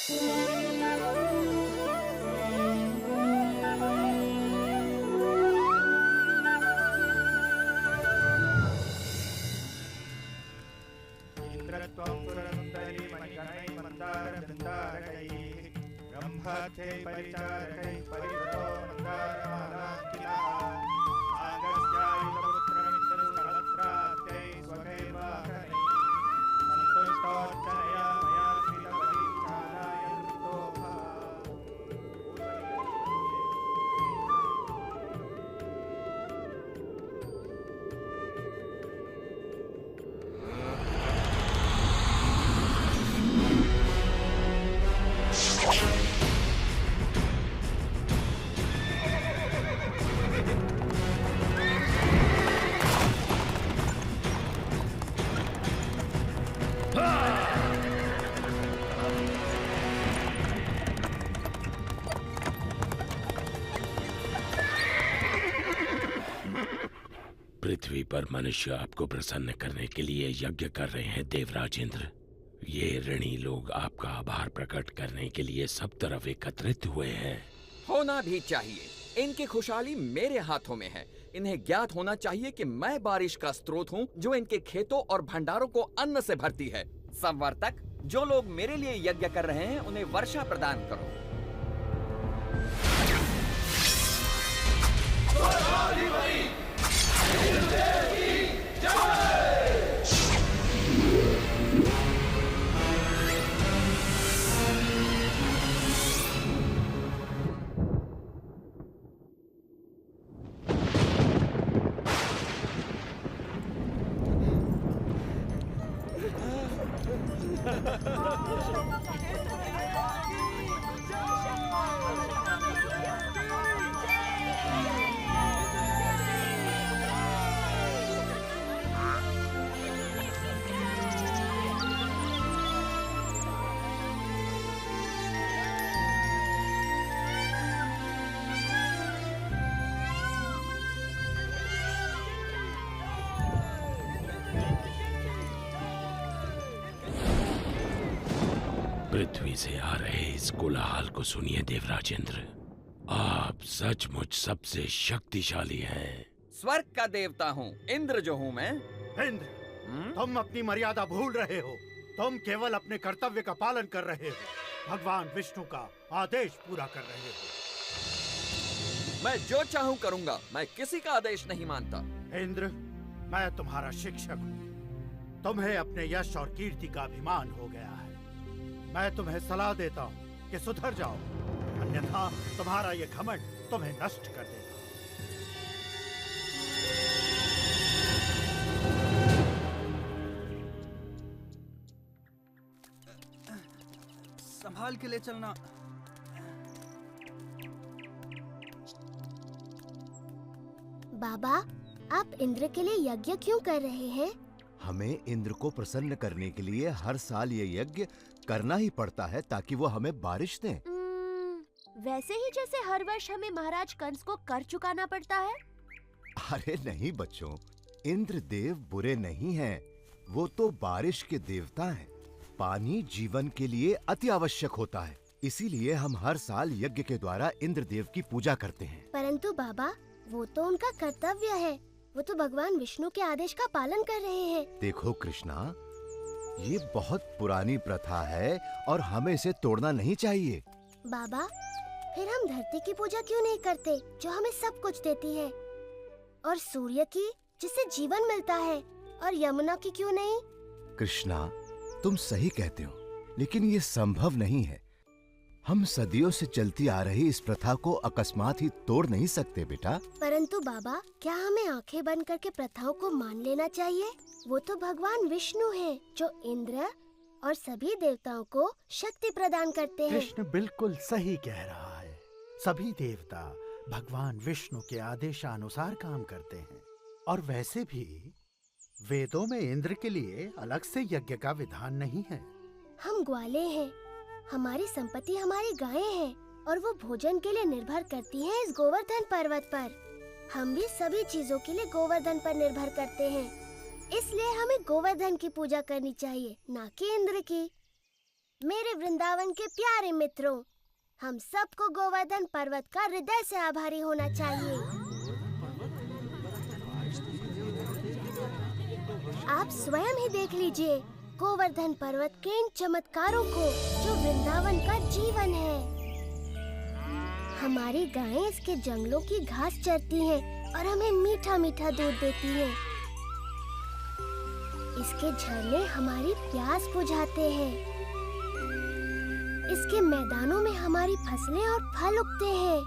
इंद्रत्वं पुरन्दरी मणिगणैः मन्दारवृन्दारकैः ब्रह्मथे परिचारकैः परिवृतो मन्दारमालाङ्किलः आगस्त्यायुधपुत्रमित्रसहस्रात्यै स्वकैर्वाहनैः सन्तुष्टोऽर्चनया मया श्रितपरिचाराय नृतोऽभः। पृथ्वी पर मनुष्य आपको प्रसन्न करने के लिए यज्ञ कर रहे हैं देवराज इंद्र। ये ऋणी लोग आपका आभार प्रकट करने के लिए सब तरफ एकत्रित हुए हैं। होना भी चाहिए। इनकी खुशहाली मेरे हाथों में है। इन्हें ज्ञात होना चाहिए कि मैं बारिश का स्रोत हूँ जो इनके खेतों और भंडारों को अन्न से भरती है। संवर्तक, जो लोग मेरे लिए यज्ञ कर रहे हैं उन्हें वर्षा प्रदान करो। पृथ्वी से आ रहे इस कोलाहल को सुनिए देवराज इंद्र। आप सचमुच सबसे शक्तिशाली हैं। स्वर्ग का देवता हूँ, इंद्र जो हूँ मैं। इंद्र, तुम अपनी मर्यादा भूल रहे हो। तुम केवल अपने कर्तव्य का पालन कर रहे हो। भगवान विष्णु का आदेश पूरा कर रहे हो। मैं जो चाहूँ करूँगा। मैं किसी का आदेश नहीं मानता। इंद्र, मैं तुम्हारा शिक्षक हूँ। तुम्हें अपने यश और कीर्ति का अभिमान हो गया है। मैं तुम्हें सलाह देता हूँ कि सुधर जाओ, अन्यथा तुम्हारा ये घमंड तुम्हें नष्ट कर देगा। संभाल के ले चलना। बाबा, आप इंद्र के लिए यज्ञ क्यों कर रहे हैं? हमें इंद्र को प्रसन्न करने के लिए हर साल ये यज्ञ करना ही पड़ता है ताकि वो हमें बारिश दें। वैसे ही जैसे हर वर्ष हमें महाराज कंस को कर चुकाना पड़ता है। अरे नहीं बच्चों, इंद्र देव बुरे नहीं हैं। वो तो बारिश के देवता हैं। पानी जीवन के लिए अति आवश्यक होता है, इसीलिए हम हर साल यज्ञ के द्वारा इंद्र देव की पूजा करते हैं। परंतु बाबा, वो तो उनका कर्तव्य है। वो तो भगवान विष्णु के आदेश का पालन कर रहे हैं। देखो कृष्णा, ये बहुत पुरानी प्रथा है और हमें इसे तोड़ना नहीं चाहिए। बाबा, फिर हम धरती की पूजा क्यों नहीं करते जो हमें सब कुछ देती है, और सूर्य की जिससे जीवन मिलता है, और यमुना की क्यों नहीं? कृष्णा, तुम सही कहते हो, लेकिन ये संभव नहीं है। हम सदियों से चलती आ रही इस प्रथा को अकस्मात ही तोड़ नहीं सकते बेटा। परंतु बाबा, क्या हमें आंखें बंद करके प्रथाओं को मान लेना चाहिए? वो तो भगवान विष्णु हैं, जो इंद्र और सभी देवताओं को शक्ति प्रदान करते हैं। कृष्ण बिल्कुल सही कह रहा है। सभी देवता भगवान विष्णु के आदेशानुसार काम करते हैं, और वैसे भी वेदों में इंद्र के लिए अलग से यज्ञ का विधान नहीं है। हम ग्वाले हैं, हमारी संपत्ति हमारी गायें हैं, और वो भोजन के लिए निर्भर करती हैं इस गोवर्धन पर्वत पर। हम भी सभी चीजों के लिए गोवर्धन पर निर्भर करते हैं, इसलिए हमें गोवर्धन की पूजा करनी चाहिए, ना कि इंद्र की। मेरे वृंदावन के प्यारे मित्रों, हम सबको गोवर्धन पर्वत का हृदय से आभारी होना चाहिए। आप स्वयं ही देख लीजिए गोवर्धन पर्वत के इन चमत्कारों को जो वृंदावन का जीवन है। हमारी गायें इसके जंगलों की घास चरती हैं और हमें मीठा मीठा दूध देती हैं। इसके झरने हमारी प्यास बुझाते हैं। इसके मैदानों में हमारी फसलें और फल उगते हैं।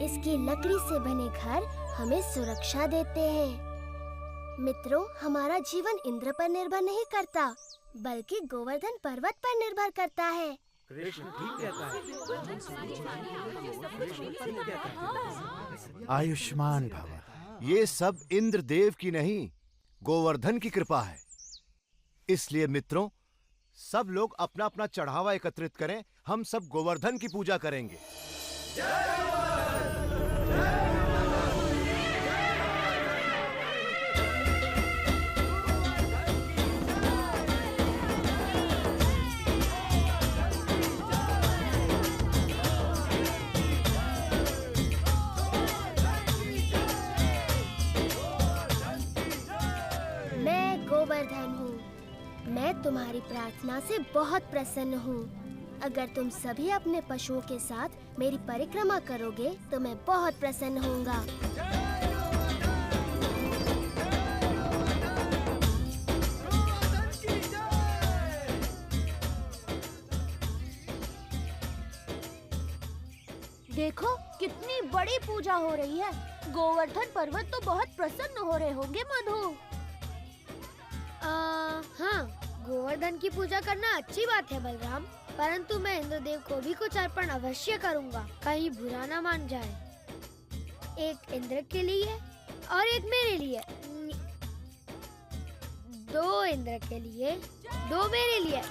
इसकी लकड़ी से बने घर हमें सुरक्षा देते हैं। मित्रों, हमारा जीवन इंद्र पर निर्भर नहीं करता, बल्कि गोवर्धन पर्वत पर निर्भर करता है। कृष्ण ठीक कहता है। आयुष्मान भव। ये सब इंद्रदेव की नहीं, गोवर्धन की कृपा है। इसलिए मित्रों, सब लोग अपना अपना चढ़ावा एकत्रित करें। हम सब गोवर्धन की पूजा करेंगे। मैं गोवर्धन हूँ। मैं तुम्हारी प्रार्थना से बहुत प्रसन्न हूँ। अगर तुम सभी अपने पशुओं के साथ मेरी परिक्रमा करोगे तो मैं बहुत प्रसन्न होऊंगा। देखो कितनी बड़ी पूजा हो रही है। गोवर्धन पर्वत तो बहुत प्रसन्न हो रहे होंगे मधु। हाँ, गोवर्धन की पूजा करना अच्छी बात है बलराम, परंतु मैं इंद्रदेव को भी कुछ अर्पण अवश्य करूँगा, कहीं बुरा ना मान जाए। एक इंद्र के लिए और एक मेरे लिए। 2 इंद्र के लिए, 2 मेरे लिए।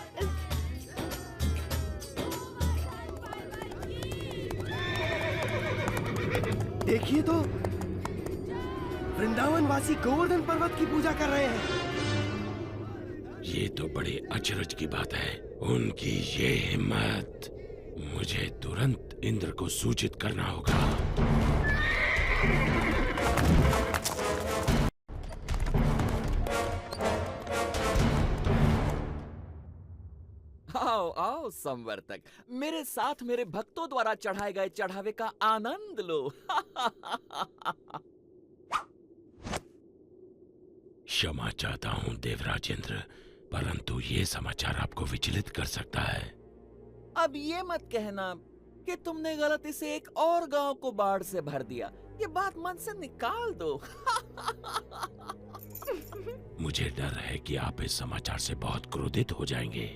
देखिए तो, वृंदावन वासी गोवर्धन पर्वत की पूजा कर रहे हैं। ये तो बड़े अचरज की बात है। उनकी ये हिम्मत। मुझे तुरंत इंद्र को सूचित करना होगा। आओ आओ संवर्तक, मेरे साथ मेरे भक्तों द्वारा चढ़ाए गए चढ़ावे का आनंद लो। क्षमा चाहता हूँ देवराज इंद्र, परंतु ये समाचार आपको विचलित कर सकता है। अब ये मत कहना कि तुमने गलती से एक और गांव को बाढ़ से भर दिया। ये बात मन से निकाल दो। मुझे डर है कि आप इस समाचार से बहुत क्रोधित हो जाएंगे।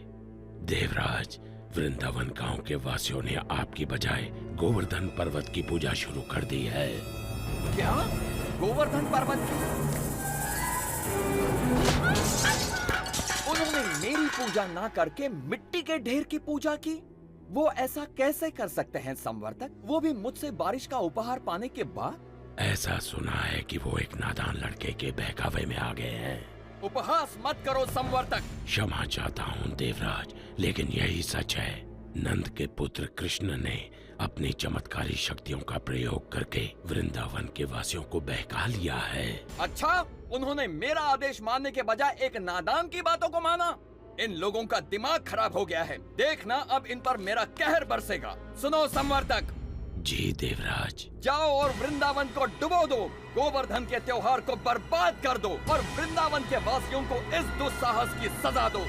देवराज, वृंदावन गांव के वासियों ने आपकी बजाय गोवर्धन पर्वत की पूजा शुरू कर दी है। क्या? गोवर्धन पर्वत की? उन्होंने मेरी पूजा ना करके मिट्टी के ढेर की पूजा की। वो ऐसा कैसे कर सकते हैं संवर्तक, वो भी मुझसे बारिश का उपहार पाने के बाद? ऐसा सुना है कि वो एक नादान लड़के के बहकावे में आ गए हैं। उपहास मत करो संवर्तक। क्षमा चाहता हूँ देवराज, लेकिन यही सच है। नंद के पुत्र कृष्ण ने अपनी चमत्कारी शक्तियों का प्रयोग करके वृंदावन के वासियों को बहका लिया है। अच्छा, उन्होंने मेरा आदेश मानने के बजाय एक नादान की बातों को माना। इन लोगों का दिमाग खराब हो गया है। देखना अब इन पर मेरा कहर बरसेगा। सुनो संवर्तक। जी देवराज। जाओ और वृंदावन को डुबो दो, गोवर्धन के त्योहार को बर्बाद कर दो और वृंदावन के वासियों को इस दुस्साहस की सजा दो।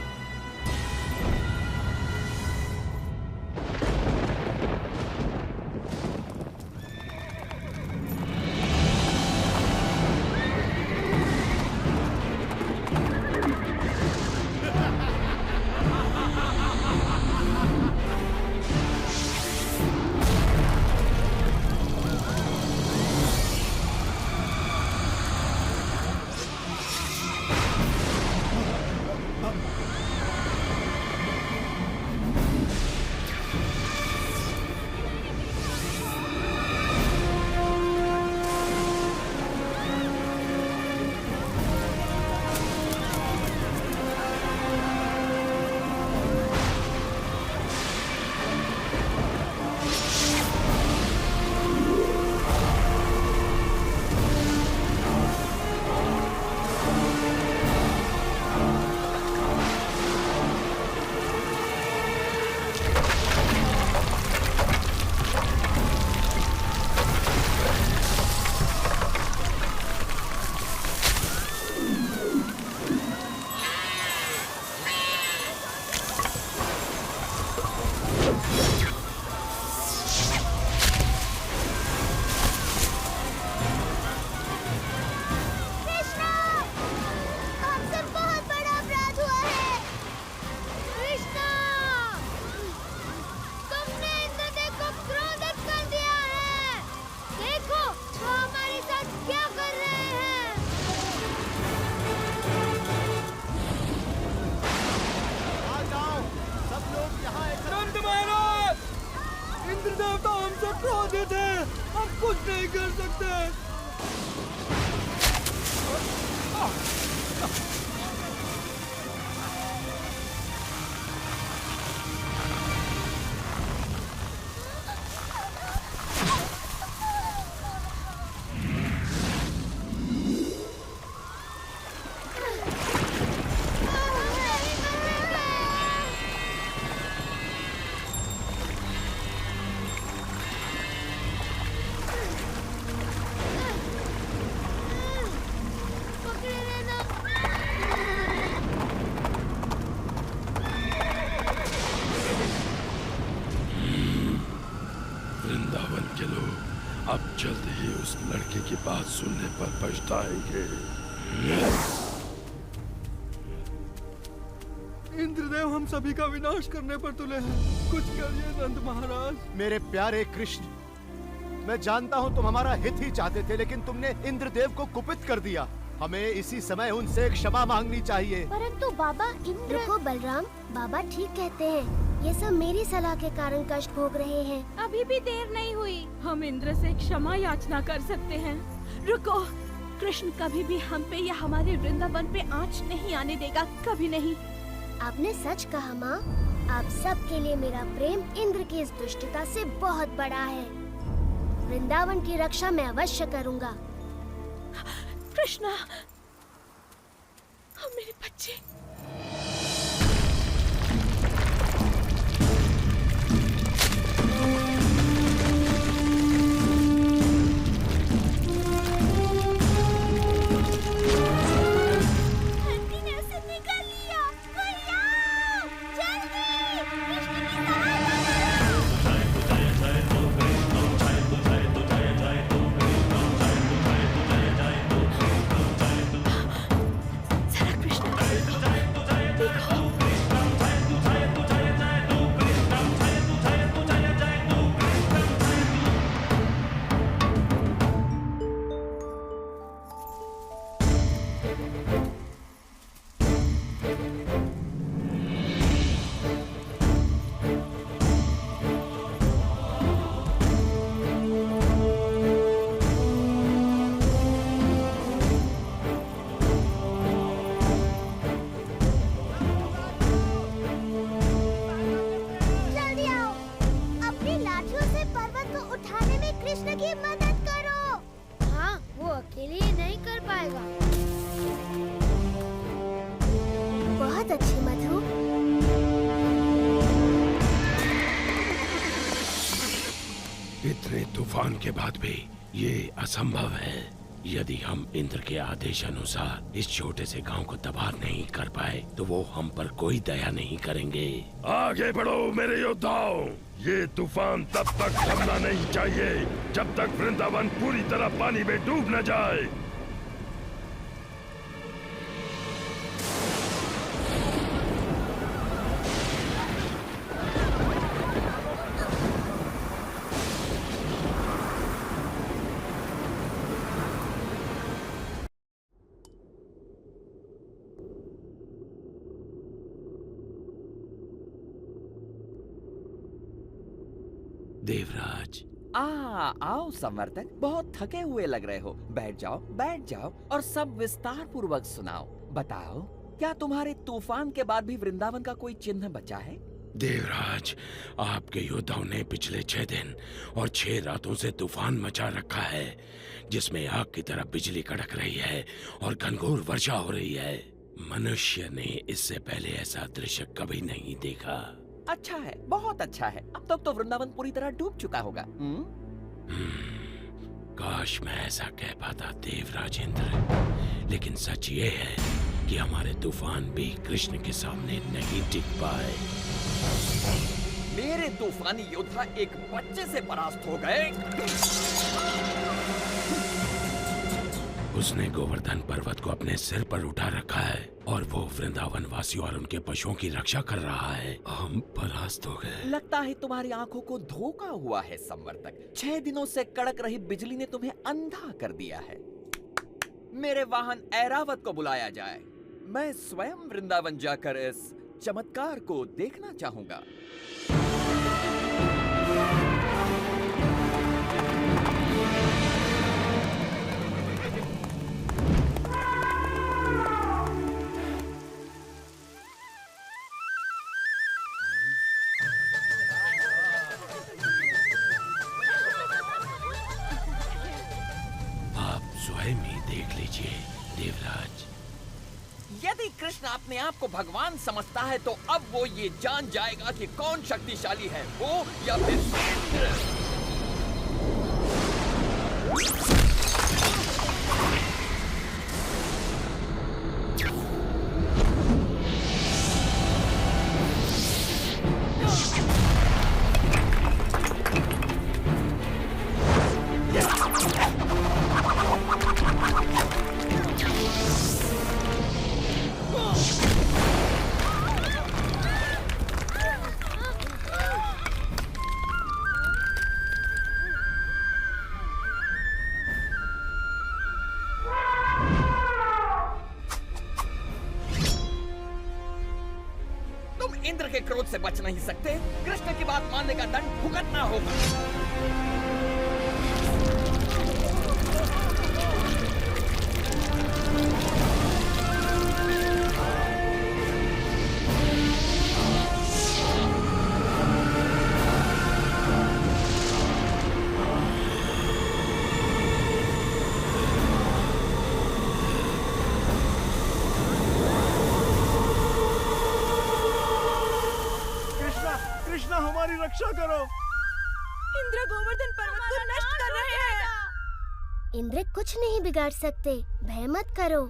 देवता हमसे क्रोधित है, हम कुछ नहीं कर सकते। वृंदावन के लोग अब जल्द ही उस लड़के की बात सुनने पर पछताएंगे। इंद्रदेव हम सभी का विनाश करने पर तुले हैं, कुछ करिए नंद महाराज। मेरे प्यारे कृष्ण, मैं जानता हूँ तुम हमारा हित ही चाहते थे, लेकिन तुमने इंद्रदेव को कुपित कर दिया। हमें इसी समय उनसे क्षमा मांगनी चाहिए। परंतु बाबा इंद्र। रुको बलराम, बाबा ठीक कहते हैं। ये सब मेरी सलाह के कारण कष्ट भोग रहे हैं। अभी भी देर नहीं हुई, हम इंद्र से क्षमा याचना कर सकते हैं। रुको, कृष्ण कभी भी हम पे या हमारे वृंदावन पे आँच नहीं आने देगा, कभी नहीं। आपने सच कहा माँ। आप सब के लिए मेरा प्रेम इंद्र की इस दुष्टता से बहुत बड़ा है। वृंदावन की रक्षा मैं अवश्य करूँगा। कृष्णा, मेरे बच्चे। इतने तूफान के बाद भी ये असंभव है। यदि हम इंद्र के आदेश अनुसार इस छोटे से गांव को तबाह नहीं कर पाए तो वो हम पर कोई दया नहीं करेंगे। आगे बढ़ो मेरे योद्धाओं, ये तूफान तब तक थमना नहीं चाहिए जब तक वृंदावन पूरी तरह पानी में डूब न जाए। देवराज, आओ संवर्तक, बहुत थके हुए लग रहे हो। बैठ जाओ और सब विस्तार पूर्वक सुनाओ। बताओ, क्या तुम्हारे तूफान के बाद भी वृंदावन का कोई चिन्ह बचा है? देवराज, आपके योद्धाओं ने पिछले 6 दिन और 6 रातों से तूफान मचा रखा है, जिसमें आग की तरह बिजली कड़क रही है और घनघोर वर्षा हो रही है। मनुष्य ने इससे पहले ऐसा दृश्य कभी नहीं देखा। अच्छा है, बहुत अच्छा है। अब तक तो वृंदावन पूरी तरह डूब चुका होगा। काश मैं ऐसा कह पाता देवराज इंद्र, लेकिन सच ये है कि हमारे तूफान भी कृष्ण के सामने नहीं टिक पाए। मेरे तूफानी योद्धा एक बच्चे से परास्त हो गए। उसने गोवर्धन पर्वत को अपने सिर पर उठा रखा है और वो वृंदावन वासियों और उनके पशुओं की रक्षा कर रहा है। हम परास्त हो गए। लगता है तुम्हारी आंखों को धोखा हुआ है संवर्तक। 6 दिनों से कड़क रही बिजली ने तुम्हें अंधा कर दिया है। मेरे वाहन ऐरावत को बुलाया जाए। मैं स्वयं वृंदावन जाकर इस चमत्कार को देखना चाहूंगा। स्वयं ही देख लीजिए देवराज। यदि कृष्ण अपने आप को भगवान समझता है तो अब वो ये जान जाएगा कि कौन शक्तिशाली है, वो या फिर इंद्र। इंद्र के क्रोध से बच नहीं सकते। कृष्ण की बात मानने का दंड भुगतना होगा। कृष्णा हमारी रक्षा करो। इंद्र गोवर्धन पर्वत को नष्ट कर रहे हैं। इंद्र कुछ नहीं बिगाड़ सकते, भय मत करो।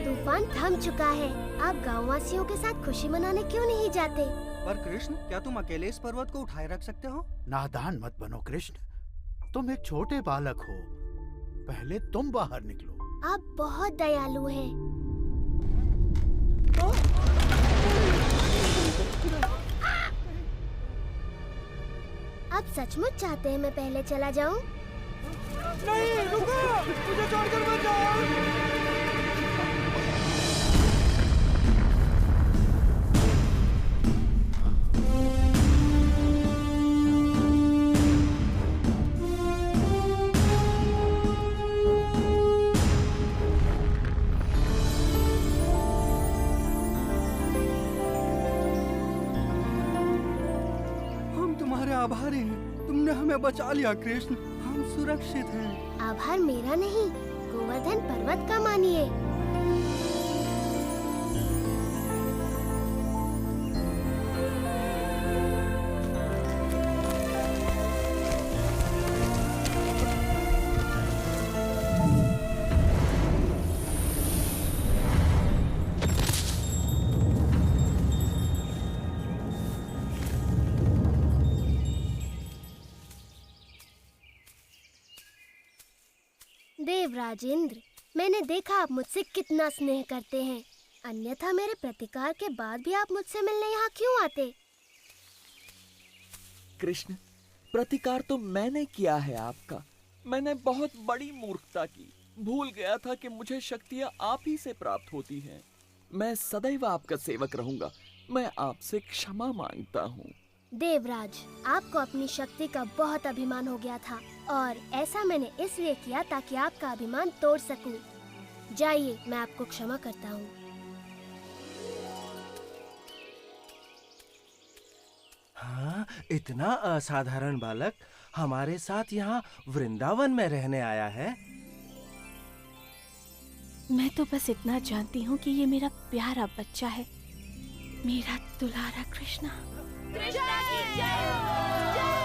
तूफान थम चुका है। आप गाँव वासियों के साथ खुशी मनाने क्यों नहीं जाते? पर कृष्ण, क्या तुम अकेले इस पर्वत को उठाए रख सकते हो? नादान मत बनो कृष्ण, तुम एक छोटे बालक हो। पहले तुम बाहर निकलो। आप बहुत दयालु हैं। आप सचमुच चाहते हैं मैं पहले चला जाऊं? नहीं, रुको! मुझे छोड़कर मत जाओ! आभारी हैं। तुमने हमें बचा लिया कृष्ण, हम सुरक्षित हैं। आभार मेरा नहीं, गोवर्धन पर्वत का मानिए। देवराज इंद्र, मैंने देखा आप मुझसे कितना स्नेह करते हैं। अन्यथा मेरे प्रतिकार के बाद भी आप मुझसे मिलने यहाँ क्यों आते? कृष्ण, प्रतिकार तो मैंने किया है आपका। मैंने बहुत बड़ी मूर्खता की। भूल गया था कि मुझे शक्तियाँ आप ही से प्राप्त होती हैं। मैं सदैव आपका सेवक रहूंगा। मैं आपसे क्षमा मांगता हूँ। देवराज, आपको अपनी शक्ति का बहुत अभिमान हो गया था और ऐसा मैंने इसलिए किया ताकि आपका अभिमान तोड़ सकूं। जाइए, मैं आपको क्षमा करता हूँ। हाँ, इतना असाधारण बालक हमारे साथ यहाँ वृंदावन में रहने आया है। मैं तो बस इतना जानती हूँ कि ये मेरा प्यारा बच्चा है, मेरा दुलारा कृष्णा। कृष्णा की जय हो, जय